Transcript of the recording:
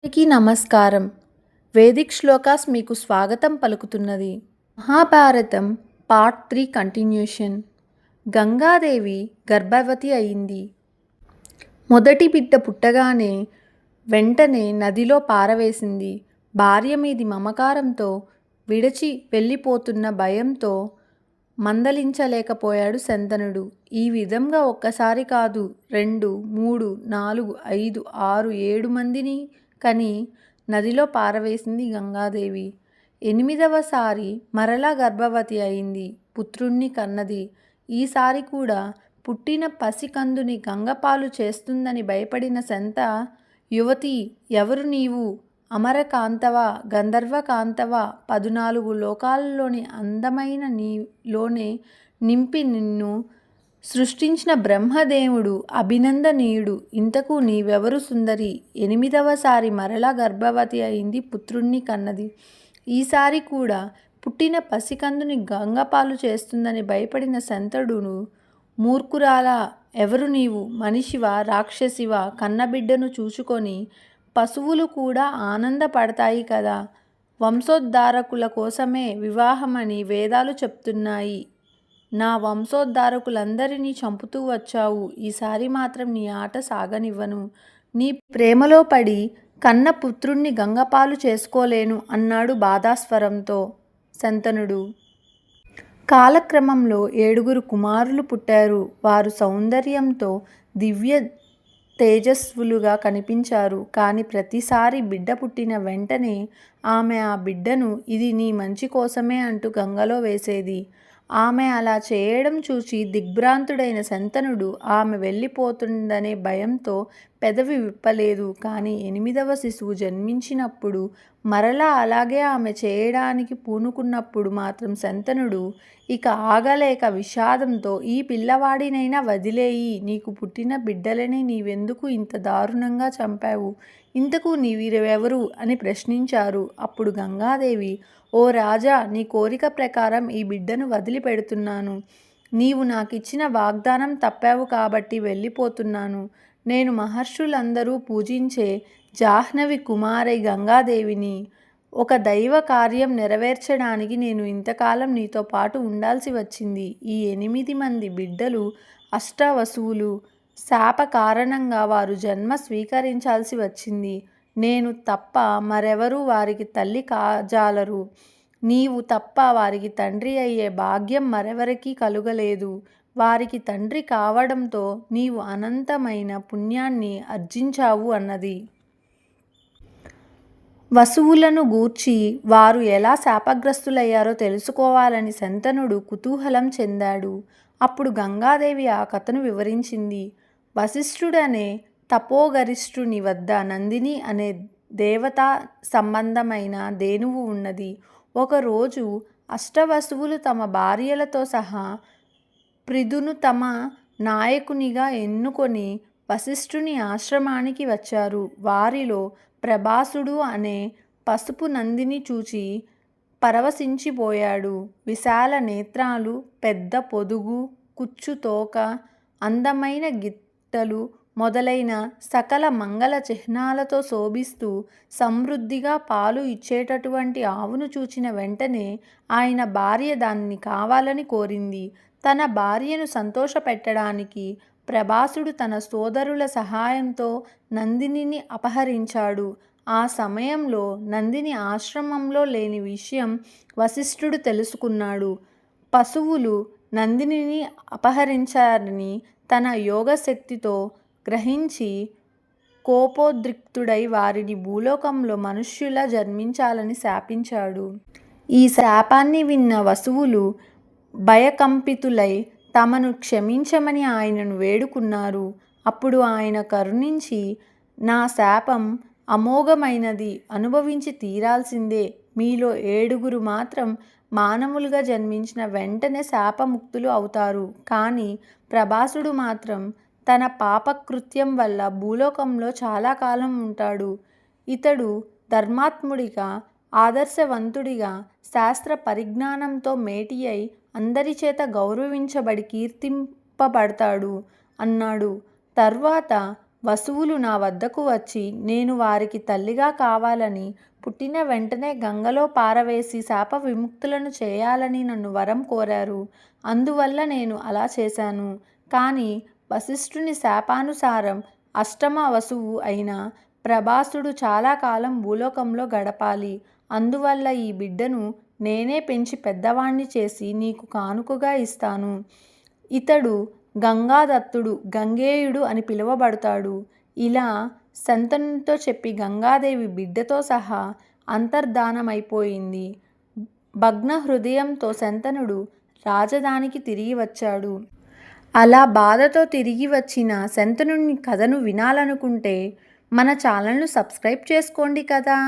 అందరికీ నమస్కారం. వేదిక్ శ్లోకాస్ మీకు స్వాగతం పలుకుతున్నది. Mahabharatam part 3 continuation. గంగాదేవి గర్భవతి అయింది. మొదటి బిడ్డ పుట్టగానే వెంటనే నదిలో పారవేసింది. భార్య మీది మమకారంతో విడిచి వెళ్ళిపోతున్న భయంతో మందలించలేకపోయాడు శంతనుడు. ఈ విధంగా ఒక్కసారి కాదు, 2, 3, 4, 5, 6, 7 మందిని కని నదిలో పారవేసింది గంగాదేవి. 8వసారి మరలా గర్భవతి అయింది. పుత్రుణ్ణి కన్నది. ఈసారి కూడా పుట్టిన పసికందుని గంగపాలు చేస్తుందని భయపడిన శంత, యువతి ఎవరు నీవు? అమరకాంతవా, గంధర్వకాంతవా, 14 లోకాలలోని అందమైన నీలోనే నింపి నిన్ను సృష్టించిన బ్రహ్మదేవుడు అభినందనీయుడు. ఇంతకు నీవెవరు సుందరి? 8వసారి మరలా గర్భవతి అయింది. పుత్రుణ్ణి కన్నది. ఈసారి కూడా పుట్టిన పసికందుని గంగపాలు చేస్తుందని భయపడిన శంతనుడు, మూర్ఖురాలా, ఎవరు నీవు? మనిషివా, రాక్షసివా? కన్నబిడ్డను చూచుకొని పశువులు కూడా ఆనందపడతాయి కదా. వంశోద్ధారకుల కోసమే వివాహమని వేదాలు చెప్తున్నాయి. నా వంశోద్ధారకులందరినీ చంపుతూ వచ్చావు. ఈసారి మాత్రం నీ ఆట సాగనివ్వను. నీ ప్రేమలో పడి కన్న పుత్రుణ్ణి గంగపాలు చేసుకోలేను అన్నాడు బాధాస్వరంతో శంతనుడు. కాలక్రమంలో 7 కుమారులు పుట్టారు. వారు సౌందర్యంతో దివ్య తేజస్వులుగా కనిపించారు. కానీ ప్రతిసారి బిడ్డ పుట్టిన వెంటనే ఆమె ఆ బిడ్డను ఇది నీ మంచి కోసమే అంటూ గంగలో వేసేది. ఆమె అలా చేయడం చూచి దిగ్భ్రాంతుడైన శంతనుడు ఆమె వెళ్ళిపోతుందనే భయంతో పెదవి విప్పలేదు. కానీ 8వ శిశువు జన్మించినప్పుడు మరలా అలాగే ఆమె చేయడానికి పూనుకున్నప్పుడు మాత్రం శంతనుడు ఇక ఆగలేక విషాదంతో, ఈ పిల్లవాడినైనా వదిలేయి, నీకు పుట్టిన బిడ్డలని నీవెందుకు ఇంత దారుణంగా చంపావు? ఇంతకు నీవెవరు అని ప్రశ్నించారు. అప్పుడు గంగాదేవి, ఓ రాజా, నీ కోరిక ప్రకారం ఈ బిడ్డను వదిలిపెడుతున్నాను. నీవు నాకిచ్చిన వాగ్దానం తప్పావు కాబట్టి వెళ్ళిపోతున్నాను. నేను మహర్షులందరూ పూజించే జాహ్నవి కుమారై గంగాదేవిని. ఒక దైవ కార్యం నెరవేర్చడానికి నేను ఇంతకాలం నీతో పాటు ఉండాల్సి వచ్చింది. ఈ 8 మంది బిడ్డలు అష్టవసువులు. శాప కారణంగా వారు జన్మ స్వీకరించాల్సి వచ్చింది. నేను తప్ప మరెవరూ వారికి తల్లి కాజాలరు. నీవు తప్ప వారికి తండ్రి అయ్యే భాగ్యం మరెవరికీ కలుగలేదు. వారికి తండ్రి కావడంతో నీవు అనంతమైన పుణ్యాన్ని ఆర్జించావు అన్నది. వసువులను గూర్చి వారు ఎలా శాపగ్రస్తులయ్యారో తెలుసుకోవాలని శంతనుడు కుతూహలం చెందాడు. అప్పుడు గంగాదేవి ఆ కథను వివరించింది. వశిష్ఠుడనే తపోగరిష్ఠుని వద్ద నందిని అనే దేవతా సంబంధమైన ధేనువు ఉన్నది. ఒకరోజు అష్టవసువులు తమ భార్యలతో సహా పృథును తమ నాయకునిగా ఎన్నుకొని వశిష్ఠుని ఆశ్రమానికి వచ్చారు. వారిలో ప్రభాసుడు అనే పసుపు నందిని చూచి పరవశించిపోయాడు. విశాల నేత్రాలు, పెద్ద పొదుగు, కుచ్చు తోక, అందమైన గిట్టలు మొదలైన సకల మంగళ చిహ్నాలతో శోభిస్తూ సమృద్ధిగా పాలు ఇచ్చేటటువంటి ఆవును చూచిన వెంటనే ఆయన భార్య దానిని కావాలని కోరింది. తన భార్యను సంతోషపెట్టడానికి ప్రభాసుడు తన సోదరుల సహాయంతో నందినిని అపహరించాడు. ఆ సమయంలో నందిని ఆశ్రమంలో లేని విషయం వశిష్ఠుడు తెలుసుకున్నాడు. పశువులు నందినిని అపహరించారని తన యోగశక్తితో గ్రహించి కోపోద్రిక్తుడై వారిని భూలోకంలో మనుష్యులా జన్మించాలని శాపించాడు. ఈ శాపాన్ని విన్న వసువులు భయకంపితులై తమను క్షమించమని ఆయనను వేడుకున్నారు. అప్పుడు ఆయన కరుణించి, నా శాపం అమోఘమైనది, అనుభవించి తీరాల్సిందే. మీలో 7 మాత్రం మానవులుగా జన్మించిన వెంటనే శాపముక్తులు అవుతారు. కానీ ప్రభాసుడు మాత్రం తన పాపకృత్యం వల్ల భూలోకంలో చాలా కాలం ఉంటాడు. ఇతడు ధర్మాత్ముడిగా, ఆదర్శవంతుడిగా, శాస్త్ర పరిజ్ఞానంతో మేటి అయి అందరిచేత గౌరవించబడి కీర్తింపబడతాడు అన్నాడు. తర్వాత వసువులు నా వద్దకు వచ్చి నేను వారికి తల్లిగా కావాలని, పుట్టిన వెంటనే గంగలో పారవేసి శాప విముక్తులను చేయాలని నన్ను వరం కోరారు. అందువల్ల నేను అలా చేశాను. కానీ వశిష్ఠుని శాపానుసారం అష్టమ వసువు అయిన ప్రభాసుడు చాలా కాలం భూలోకంలో గడపాలి. అందువల్ల ఈ బిడ్డను నేనే పెంచి పెద్దవాణ్ణి చేసి నీకు కానుకగా ఇస్తాను. ఇతడు గంగాదత్తుడు, గంగేయుడు అని పిలువబడతాడు. ఇలా శంతనునితో చెప్పి గంగాదేవి బిడ్డతో సహా అంతర్ధానమైపోయింది. భగ్న హృదయంతో శంతనుడు రాజధానికి తిరిగి వచ్చాడు. అలా బాధతో తిరిగి వచ్చిన శంతనుని కథను వినాలనుకుంటే మన ఛానల్ను సబ్స్క్రైబ్ చేసుకోండి కదా.